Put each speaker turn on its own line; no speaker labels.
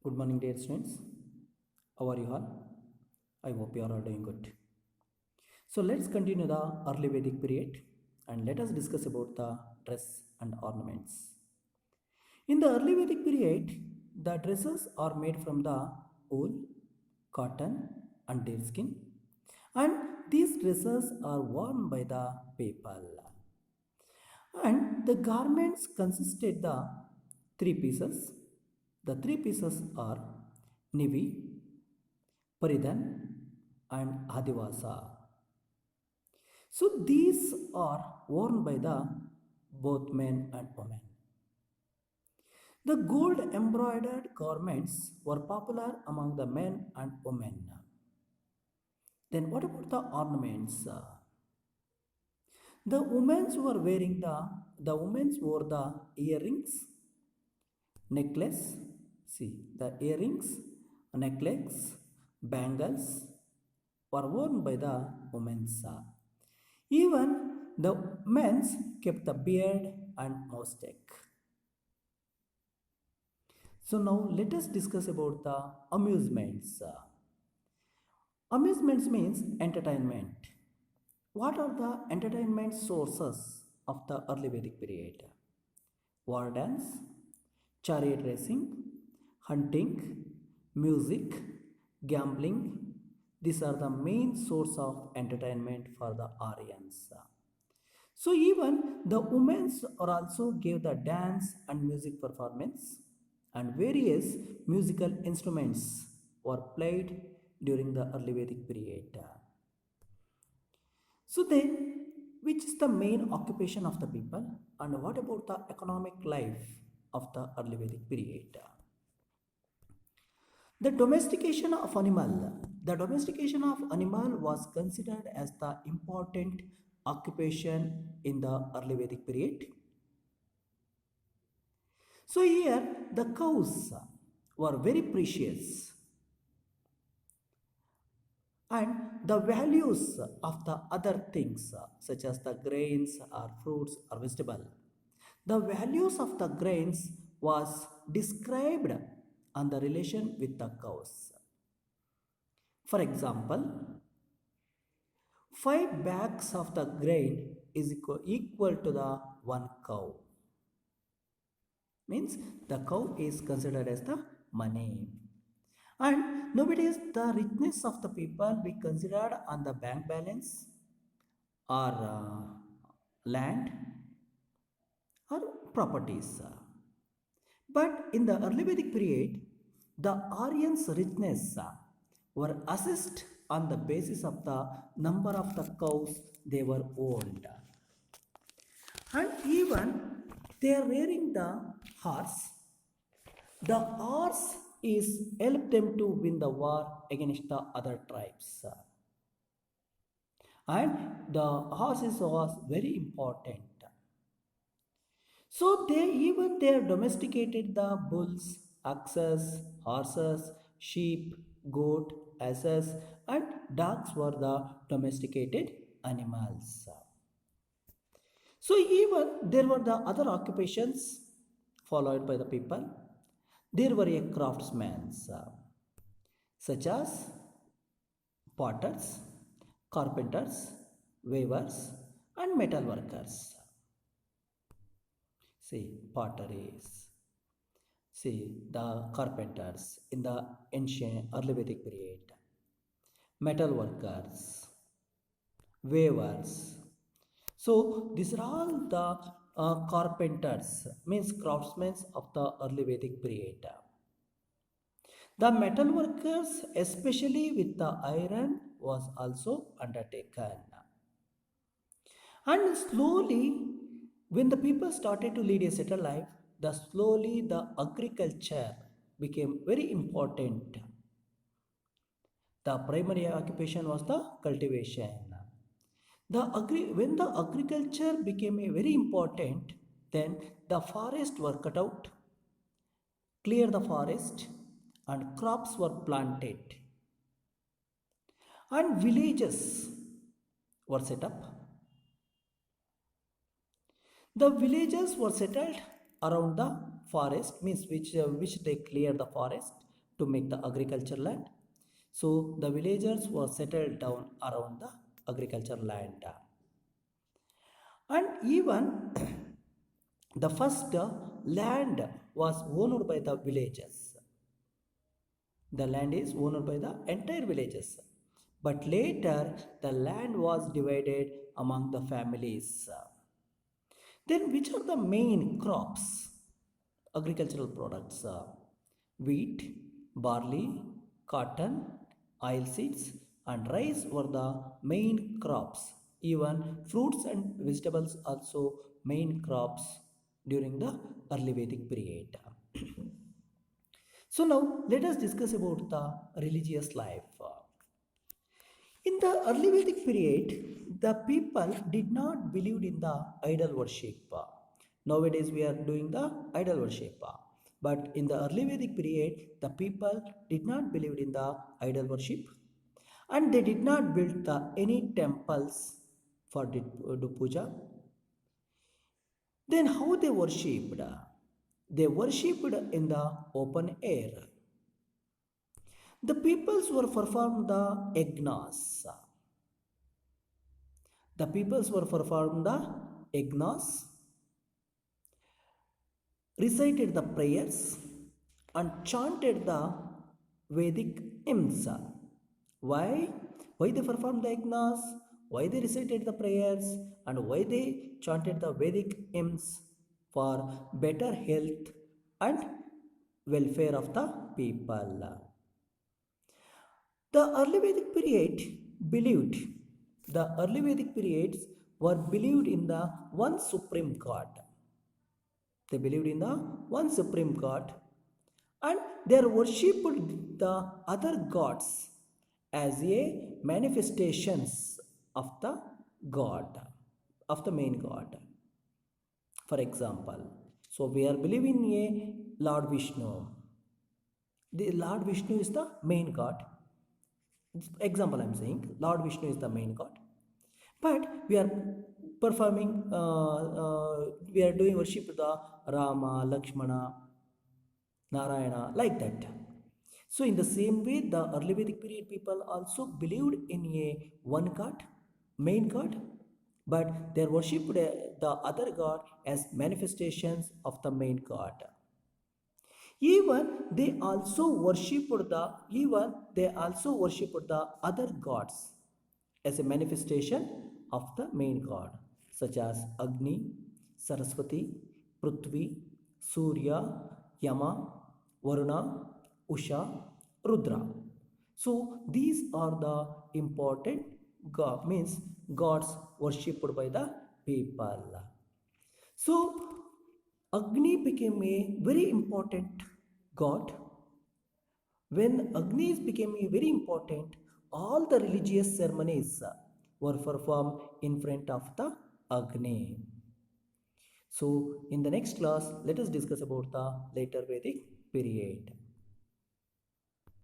Good morning, dear students. How are you all? I hope you are all doing good. So let's continue the early Vedic period and let us discuss about the dress and ornaments. In the early Vedic period, the dresses are made from the wool, cotton, and deerskin, and these dresses are worn by the people. And the garments consisted the three pieces. The three pieces are Nivi, Paridhan, and Adivasa. So these are worn by the both men and women. The gold embroidered garments were popular among the men and women. Then what about the ornaments? The women wore the earrings, necklace. See the earrings, necklace, bangles were worn by the women's. Even the men's kept the beard and mustache. So now let us discuss about the amusements. Amusements means entertainment. What are the entertainment sources of the early Vedic period? War dance, chariot racing, hunting, music, gambling. These are the main source of entertainment for the Aryans. So even the women are also gave the dance and music performance, and various musical instruments were played during the early Vedic period. So then, which is the main occupation of the people, and what about the economic life of the early Vedic period? The domestication of animal. The domestication of animal was considered as the important occupation in the early Vedic period. So here the cows were very precious, and the values of the other things such as the grains or fruits or vegetable, the values of the grains was described on the relation with the cows. For example, 5 bags of the grain is equal to the 1 cow. Means the cow is considered as the money. And nowadays the richness of the people we considered on the bank balance or land or properties. But in the early Vedic period, the Aryans' richness were assessed on the basis of the number of the cows they were owned. And even they are rearing the horse. The horse is help them to win the war against the other tribes. And the horses was very important. So they domesticated the bulls, oxes, horses, sheep, goat, asses, and dogs were the domesticated animals. So even there were the other occupations followed by the people. There were a craftsmen such as potters, carpenters, weavers, and metal workers. See, potteries. See, the carpenters in the ancient early Vedic period, metal workers, weavers. So these are all the carpenters, means craftsmen of the early Vedic period. The metal workers, especially with the iron, was also undertaken. And slowly, when the people started to lead a settled life, slowly the agriculture became very important. The primary occupation was the cultivation. When the agriculture became a very important, then the forests were cut out, clear the forest, and crops were planted, and villages were set up. The villages were settled around the forest, means which they clear the forest, to make the agriculture land. So the villagers were settled down around the agriculture land. And even the first land was owned by the villages. The land is owned by the entire villages. But later the land was divided among the families. Then which are the main crops? Agricultural products. Wheat, barley, cotton, oilseeds and rice were the main crops. Even fruits and vegetables also main crops during the early Vedic period. So now let us discuss about the religious life. In the early Vedic period, the people did not believe in the idol worship. Nowadays we are doing the idol worship. But in the early Vedic period, the people did not believe in the idol worship and they did not build any temples for do puja. Then how they worshipped? They worshipped in the open air. The peoples were performed the yagnas. The peoples were performed the yagnas, recited the prayers and chanted the Vedic hymns. Why? Why they performed the yagnas? Why they recited the prayers? And why they chanted the Vedic hymns? For better health and welfare of the people. The early Vedic periods were believed in the one supreme God. They believed in the one supreme God and they worshipped the other gods as a manifestations of the God, of the main God. For example, so we are believing a Lord Vishnu. The Lord Vishnu is the main God. Example I am saying, Lord Vishnu is the main God. But we are performing, we are doing worship to the Rama, Lakshmana, Narayana, like that. So in the same way, the early Vedic period people also believed in a one God, main God, but they worshipped the other God as manifestations of the main God. Even they also worshipped the other gods as a manifestation of the main God, such as Agni, Saraswati, Prithvi, Surya, Yama, Varuna, Usha, Rudra. So these are the important gods worshipped by the people. So Agni became a very important god. When Agni became a very important, all the religious ceremonies were performed in front of the Agni. So in the next class, let us discuss about the later Vedic period.